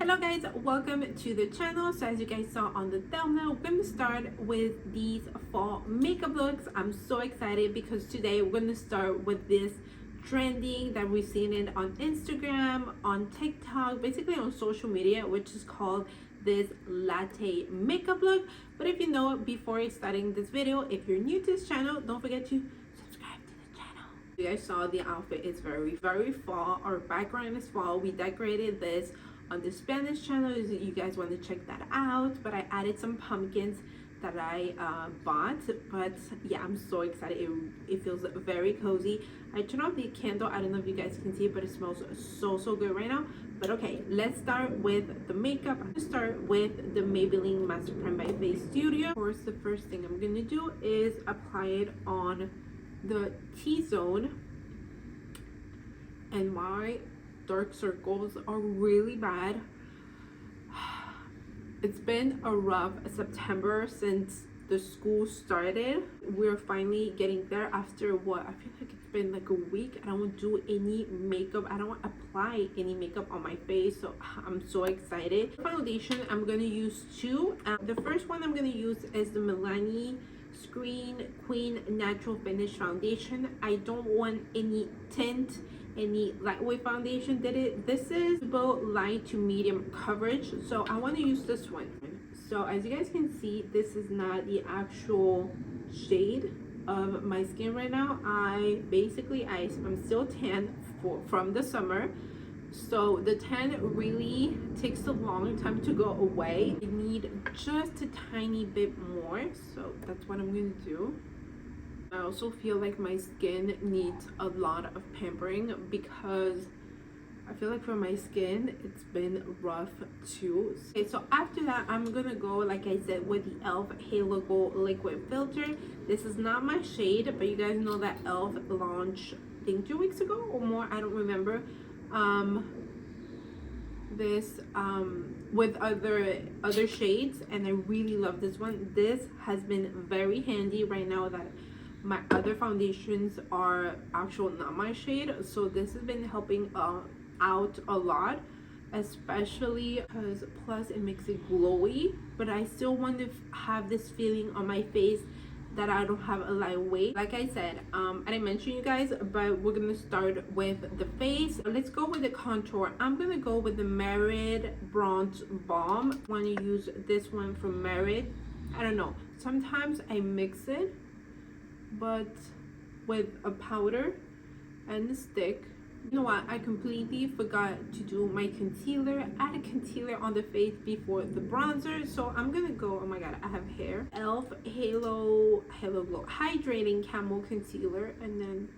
Hello guys, welcome to the channel. So as you guys saw on the thumbnail, we're going to start with these fall makeup looks. I'm so excited because today we're going to start with this trending that we've seen it on Instagram, on TikTok, basically on social media, which is called this latte makeup look. But if you know, before starting this video, if you're new to this channel, don't forget to subscribe to the channel. You guys saw the outfit is very fall. Our background is fall. We decorated this on the Spanish channel if you guys want to check that out, but I added some pumpkins that I bought. But yeah, I'm so excited. It feels very cozy. I turned off the candle. I don't know if you guys can see it, but it smells so good right now. But okay, let's start with the makeup. I'm gonna start with the Maybelline Master Prime by Face Studio. Of course, the first thing I'm gonna do is apply it on the T-zone, and my dark circles are really bad. It's been a rough September since the school started. We're finally getting there after what I feel like it's been like a week. I don't do any makeup. I don't apply any makeup on my face, so I'm so excited. Foundation, I'm gonna use two. The first one I'm gonna use is the Milani Screen Queen Natural Finish Foundation. I don't want any tint, any lightweight foundation. This is about light to medium coverage, so I want to use this one. So as you guys can see, this is not the actual shade of my skin right now. I'm still tan from the summer, so the tan really takes a long time to go away. I need just a tiny bit more, so that's what I'm going to do. I also feel like my skin needs a lot of pampering because I feel like for my skin it's been rough too. Okay, so after that I'm gonna go, like I said, with the e.l.f. Halo Gold Liquid Filter. This is not my shade, but you guys know that e.l.f. launched I think 2 weeks ago or more, I don't remember, this with other shades, and I really love this one. This has been very handy right now that my other foundations are actually not my shade, so this has been helping out a lot, especially because plus it makes it glowy, but I still want to have this feeling on my face that I don't have a lightweight. Like I said, I didn't mention you guys, but we're gonna start with the face. Let's go with the contour. I'm gonna go with the Merit Bronze Balm. I want to use this one from Merit. I don't know, sometimes I mix it but with a powder and a stick. You know what, I completely forgot to do my concealer. Add a concealer on the face before the bronzer, so I'm gonna go, oh my god, I have hair, e.l.f. Halo Glow Hydrating Camel Concealer, and then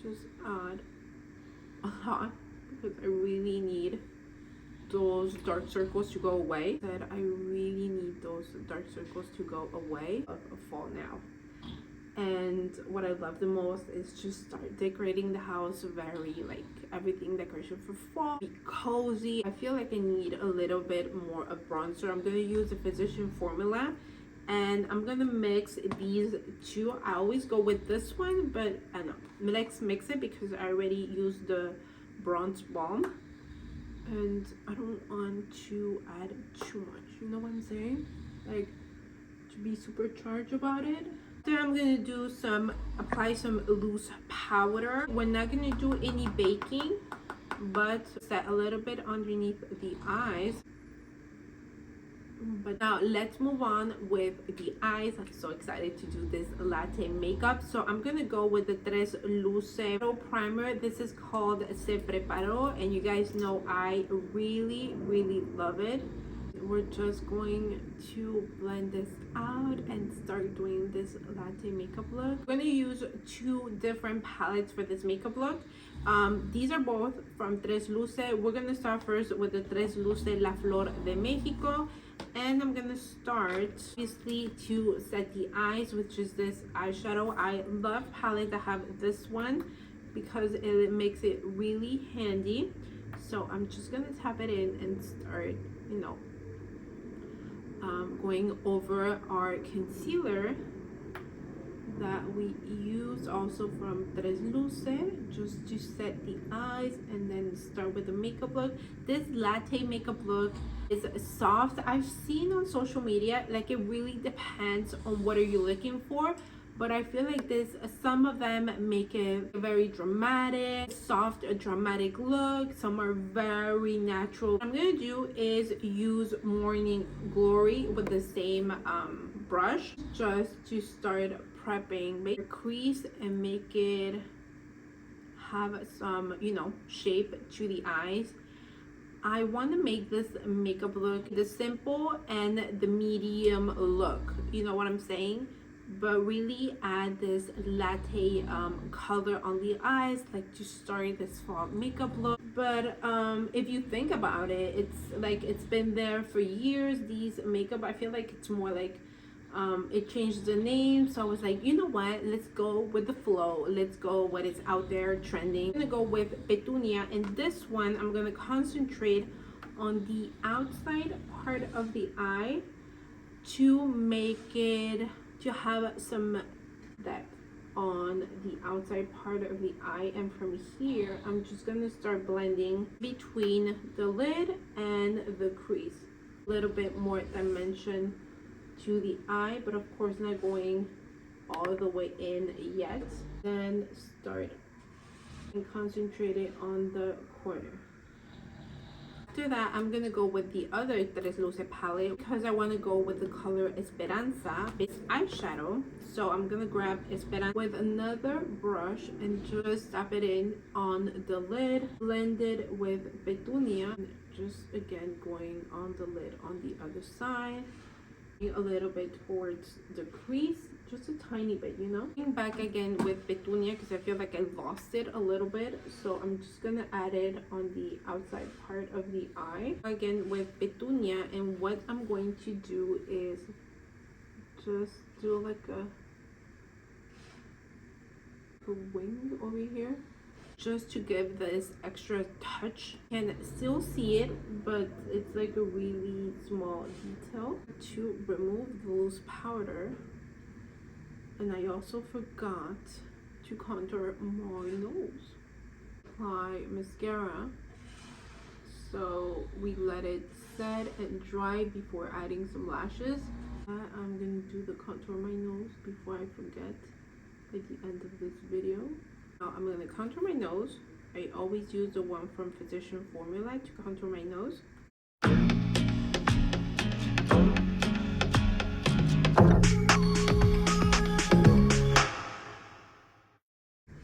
just add a lot because I really need those dark circles to go away. I really need those dark circles to go away of fall now. And what I love the most is just start decorating the house very like everything decoration for fall, be cozy. I feel like I need a little bit more of bronzer. I'm gonna use the Physician Formula, and I'm gonna mix these two. I always go with this one, but I don't know, let's mix it because I already used the bronze balm and I don't want to add too much, you know what I'm saying, like to be supercharged about it. Then I'm gonna do apply some loose powder. We're not gonna do any baking, but set a little bit underneath the eyes. But now let's move on with the eyes. I'm so excited to do this latte makeup. So I'm gonna go with the Tres Luce primer. This is called Se Preparó, and you guys know I really love it. We're just going to blend this out and start doing this latte makeup look. I'm going to use two different palettes for this makeup look. These are both from Tres Luce. We're going to start first with the Tres Luce La Flor de Mexico, and I'm going to start obviously to set the eyes, which is this eyeshadow. I love palettes that have this one because it makes it really handy. So I'm just going to tap it in and start, you know, going over our concealer that we use also from Tres Luce, just to set the eyes and then start with the makeup look. This latte makeup look is soft. I've seen on social media, like it really depends on what are you looking for, but I feel like this, some of them make it very dramatic, soft, a dramatic look. Some are very natural. What I'm gonna do is use Morning Glory with the same brush, just to start prepping, make a crease and make it have some, you know, shape to the eyes. I want to make this makeup look the simple and the medium look, you know what I'm saying, but really add this latte color on the eyes, like to start this fall makeup look. But if you think about it, it's like it's been there for years, these makeup. I feel like it's more like it changed the name, so I was like, you know what, let's go with the flow, let's go what is out there trending. I'm gonna go with Petunia, and this one I'm gonna concentrate on the outside part of the eye to make it, to have some depth on the outside part of the eye. And from here I'm just gonna start blending between the lid and the crease, a little bit more dimension to the eye, but of course not going all the way in yet. Then start and concentrate it on the corner. After that, I'm gonna go with the other Tres Luce palette because I want to go with the color Esperanza. It's eyeshadow, so I'm gonna grab Esperanza with another brush and just tap it in on the lid, blend it with Petunia, and just again going on the lid on the other side, a little bit towards the crease, just a tiny bit, you know. Going back again with Petunia because I feel like I lost it a little bit, so I'm just gonna add it on the outside part of the eye again with Petunia. And what I'm going to do is just do like a wing over here, just to give this extra touch. You can still see it, but it's like a really small detail. To remove the loose powder, and I also forgot to contour my nose. Apply mascara, so we let it set and dry before adding some lashes. I'm gonna do the contour of my nose before I forget at the end of this video. Now I'm gonna contour my nose. I always use the one from Physician Formula to contour my nose.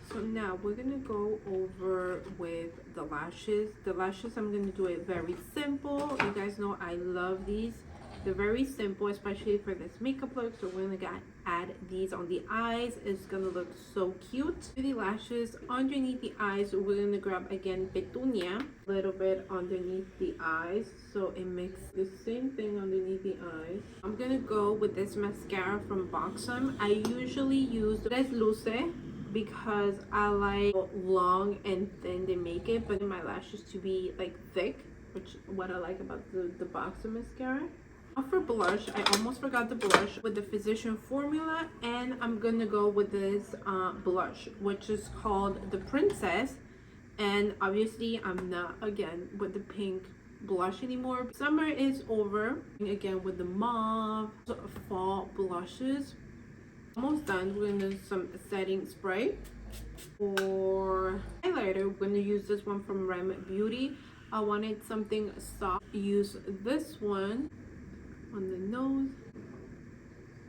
So now we're gonna go over with the lashes. The lashes, I'm gonna do it very simple. You guys know I love these. They're very simple, especially for this makeup look. So we're gonna add these on the eyes. It's gonna look so cute. For the lashes underneath the eyes, we're gonna grab again Petunia, a little bit underneath the eyes, so it makes the same thing underneath the eyes. I'm gonna go with this mascara from Boxam. I usually use Tres Luce because I like long and thin they make it, but my lashes to be like thick, which what I like about the Boxam mascara. For blush, I almost forgot the blush with the Physician Formula, and I'm gonna go with this blush, which is called the Princess. And obviously I'm not again with the pink blush anymore. Summer is over. Again with the mauve fall blushes. Almost done. We're gonna do some setting spray. For highlighter, we're gonna use this one from Rem Beauty. I wanted something soft. Use this one on the nose,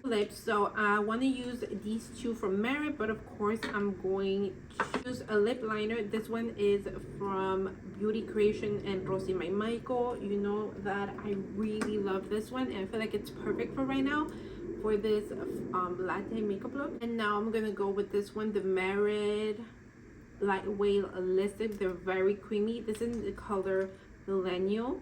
lips. So I want to use these two from Merit, but of course I'm going to use a lip liner. This one is from Beauty Creation and Rosie My Michael. You know that I really love this one, and I feel like it's perfect for right now for this latte makeup look. And now I'm gonna go with this one, the Merit Lightweight Lipstick. They're very creamy. This is the color Millennial.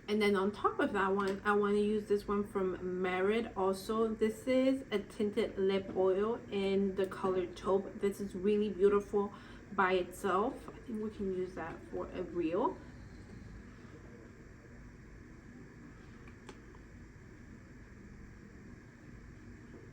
And then on top of that one, I want to use this one from Merit also. This is a tinted lip oil in the color Taupe. This is really beautiful by itself. I think we can use that for a reel.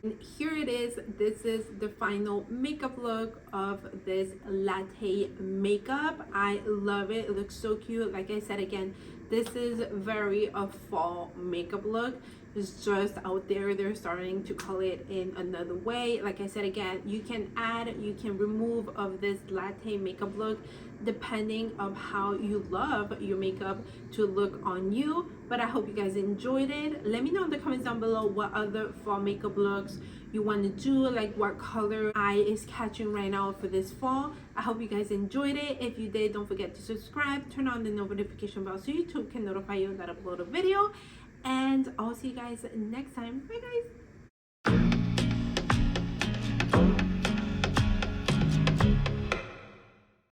And here it is. This is the final makeup look of this Latte makeup. I love it. It looks so cute. Like I said again, this is very a fall makeup look. It's just out there, they're starting to call it in another way. Like I said again, you can add, you can remove of this Latte makeup look depending of how you love your makeup to look on you. But I hope you guys enjoyed it. Let me know in the comments down below what other fall makeup looks you want to do, like what color eye is catching right now for this fall. I hope you guys enjoyed it. If you did, don't forget to subscribe, turn on the notification bell so YouTube can notify you that I upload a video. And I'll see you guys next time. Bye guys.